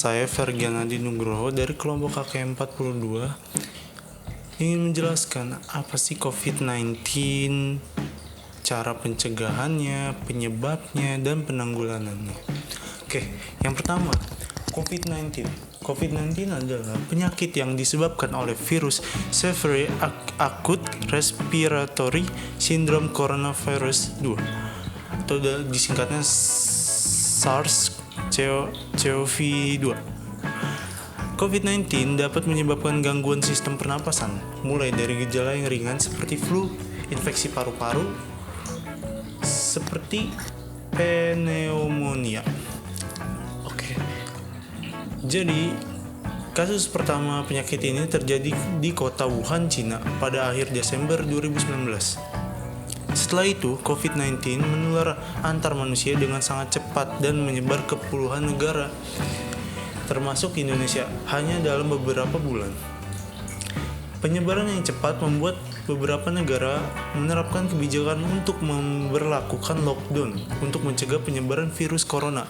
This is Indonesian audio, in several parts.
Saya Fergian Adi Nugroho dari kelompok KK42 ingin menjelaskan apa sih COVID-19, cara pencegahannya, penyebabnya, dan penanggulangannya. Oke, yang pertama, COVID-19. COVID-19 adalah penyakit yang disebabkan oleh virus Severe Acute Respiratory Syndrome Coronavirus 2 atau disingkatnya SARS-CoV-2. COVID-19 dapat menyebabkan gangguan sistem pernapasan, mulai dari gejala yang ringan seperti flu, infeksi paru-paru, seperti pneumonia. Oke. Jadi, kasus pertama penyakit ini terjadi di kota Wuhan, Cina pada akhir Desember 2019. Setelah itu, COVID-19 menular antar manusia dengan sangat cepat dan menyebar ke puluhan negara, termasuk Indonesia, hanya dalam beberapa bulan. Penyebaran yang cepat membuat beberapa negara menerapkan kebijakan untuk memberlakukan lockdown untuk mencegah penyebaran virus corona.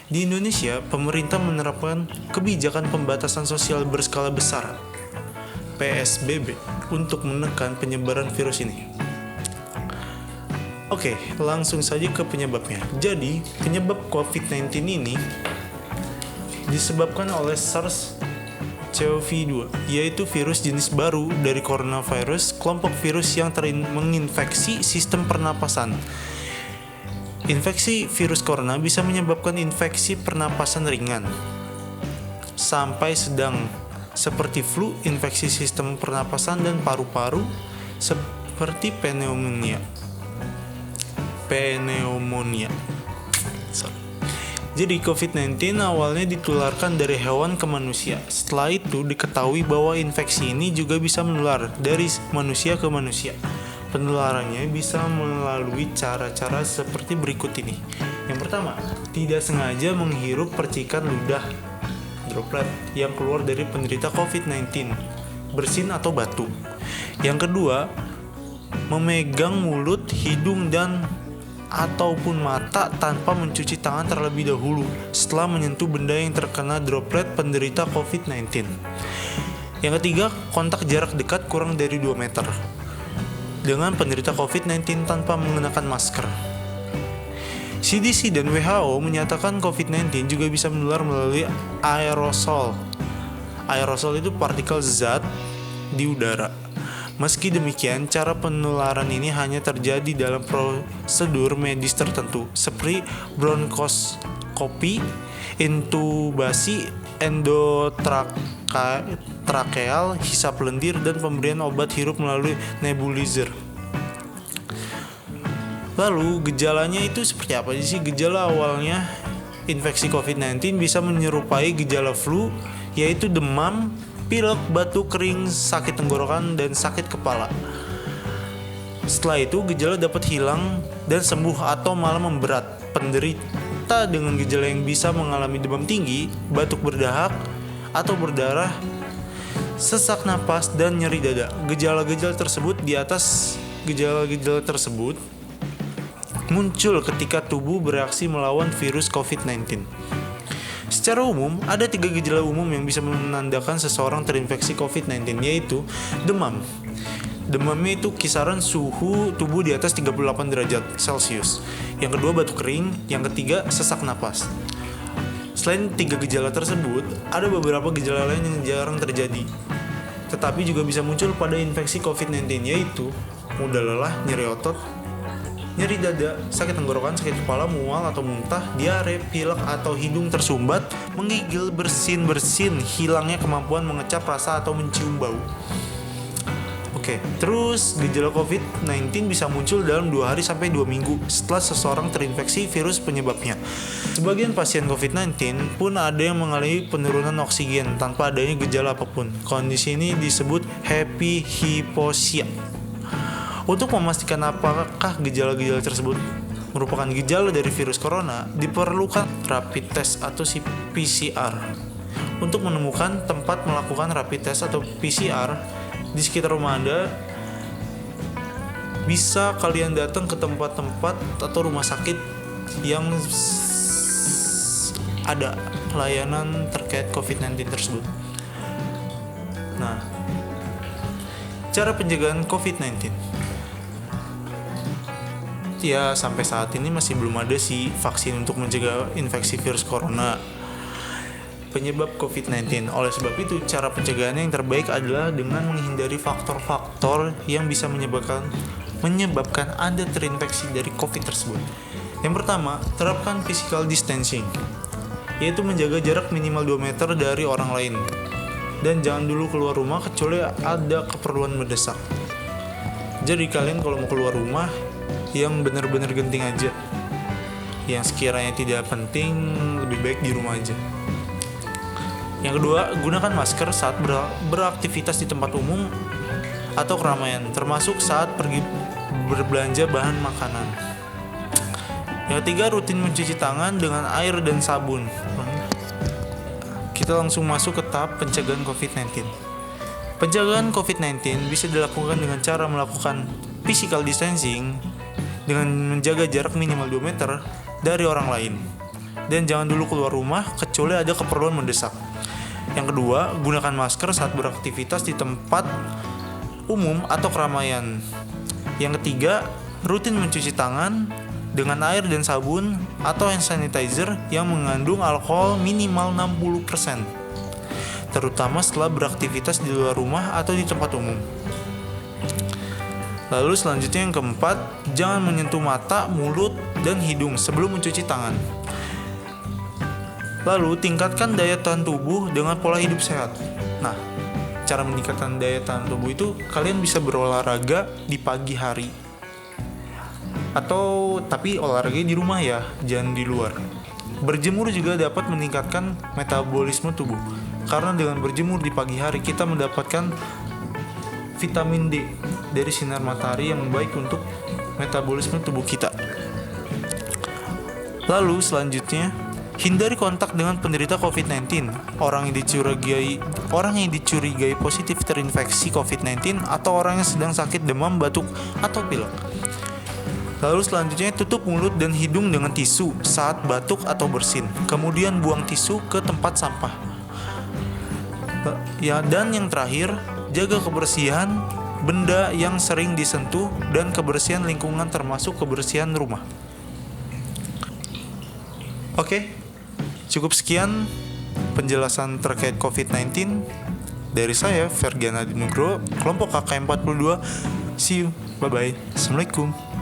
Di Indonesia, pemerintah menerapkan kebijakan pembatasan sosial berskala besar (PSBB) untuk menekan penyebaran virus ini. Oke, langsung saja ke penyebabnya. Jadi, penyebab COVID-19 ini disebabkan oleh SARS-CoV-2, yaitu virus jenis baru dari coronavirus, kelompok virus yang menginfeksi sistem pernapasan. Infeksi virus corona bisa menyebabkan infeksi pernapasan ringan sampai sedang, seperti flu, infeksi sistem pernapasan dan paru-paru, seperti pneumonia. Jadi COVID-19 awalnya ditularkan dari hewan ke manusia. Setelah itu diketahui bahwa infeksi ini juga bisa menular dari manusia ke manusia. Penularannya bisa melalui cara-cara seperti berikut ini. Yang pertama, tidak sengaja menghirup percikan ludah droplet yang keluar dari penderita COVID-19, bersin atau batuk. Yang kedua, memegang mulut, hidung, dan ataupun mata tanpa mencuci tangan terlebih dahulu setelah menyentuh benda yang terkena droplet penderita COVID-19. Yang ketiga, kontak jarak dekat kurang dari 2 meter dengan penderita COVID-19 tanpa mengenakan masker. CDC dan WHO menyatakan COVID-19 juga bisa menular melalui aerosol. Aerosol itu partikel zat di udara. Meski demikian, cara penularan ini hanya terjadi dalam prosedur medis tertentu, seperti bronkoskopi, intubasi endotrakeal, hisap lendir, dan pemberian obat hirup melalui nebulizer. Lalu, gejalanya itu seperti apa sih? Gejala awalnya infeksi COVID-19 bisa menyerupai gejala flu, yaitu demam, pilek, batuk kering, sakit tenggorokan, dan sakit kepala. Setelah itu, gejala dapat hilang dan sembuh atau malah memberat. Penderita dengan gejala yang bisa mengalami demam tinggi, batuk berdahak atau berdarah, sesak napas, dan nyeri dada. Gejala-gejala tersebut muncul ketika tubuh bereaksi melawan virus COVID-19. Secara umum, ada 3 gejala umum yang bisa menandakan seseorang terinfeksi COVID-19, yaitu demam. Demamnya itu kisaran suhu tubuh di atas 38 derajat Celcius. Yang kedua, batuk kering. Yang ketiga, sesak napas. Selain 3 gejala tersebut, ada beberapa gejala lain yang jarang terjadi, tetapi juga bisa muncul pada infeksi COVID-19, yaitu mudah lelah, nyeri otot, nyeri dada, sakit tenggorokan, sakit kepala, mual atau muntah, diare, pilek atau hidung tersumbat, menggigil, bersin-bersin, hilangnya kemampuan mengecap rasa atau mencium bau. Oke, terus gejala COVID-19 bisa muncul dalam 2 hari sampai 2 minggu setelah seseorang terinfeksi virus penyebabnya. Sebagian pasien COVID-19 pun ada yang mengalami penurunan oksigen tanpa adanya gejala apapun. Kondisi ini disebut happy hypoxia. Untuk memastikan apakah gejala-gejala tersebut merupakan gejala dari virus corona, diperlukan rapid test atau PCR. Untuk menemukan tempat melakukan rapid test atau PCR di sekitar rumah Anda, bisa kalian datang ke tempat-tempat atau rumah sakit yang ada layanan terkait COVID-19 tersebut. Nah, cara pencegahan COVID-19. Ya, sampai saat ini masih belum ada sih vaksin untuk mencegah infeksi virus corona penyebab COVID-19. Oleh sebab itu, cara pencegahannya yang terbaik adalah dengan menghindari faktor-faktor yang bisa menyebabkan Anda terinfeksi dari COVID tersebut. Yang pertama, terapkan physical distancing, yaitu menjaga jarak minimal 2 meter dari orang lain. Dan jangan dulu keluar rumah kecuali ada keperluan mendesak. Jadi kalian kalau mau keluar rumah, yang benar-benar genting aja. Yang sekiranya tidak penting, lebih baik di rumah aja. Yang kedua, gunakan masker saat beraktivitas di tempat umum atau keramaian, termasuk saat pergi berbelanja bahan makanan. Yang ketiga, rutin mencuci tangan dengan air dan sabun. Kita langsung masuk ke tahap pencegahan COVID-19. Pencegahan COVID-19 bisa dilakukan dengan cara melakukan physical distancing dengan menjaga jarak minimal 2 meter dari orang lain. Dan jangan dulu keluar rumah kecuali ada keperluan mendesak. Yang kedua, gunakan masker saat beraktivitas di tempat umum atau keramaian. Yang ketiga, rutin mencuci tangan dengan air dan sabun atau hand sanitizer yang mengandung alkohol minimal 60%, terutama setelah beraktivitas di luar rumah atau di tempat umum. Lalu selanjutnya yang keempat, jangan menyentuh mata, mulut, dan hidung sebelum mencuci tangan. Lalu tingkatkan daya tahan tubuh dengan pola hidup sehat. Nah, cara meningkatkan daya tahan tubuh itu kalian bisa berolahraga di pagi hari. Tapi olahraganya di rumah ya, jangan di luar. Berjemur juga dapat meningkatkan metabolisme tubuh. Karena dengan berjemur di pagi hari kita mendapatkan vitamin D dari sinar matahari yang baik untuk metabolisme tubuh kita. Lalu selanjutnya, hindari kontak dengan penderita COVID-19, orang yang dicurigai positif terinfeksi COVID-19 atau orang yang sedang sakit demam, batuk, atau pilek. Lalu selanjutnya, tutup mulut dan hidung dengan tisu saat batuk atau bersin. Kemudian buang tisu ke tempat sampah. Dan yang terakhir, jaga kebersihan benda yang sering disentuh dan kebersihan lingkungan termasuk kebersihan rumah. Oke. Cukup sekian penjelasan terkait COVID-19 dari saya, Fergian Adi Nugroho, kelompok KKM 42. See you, bye-bye. Assalamualaikum.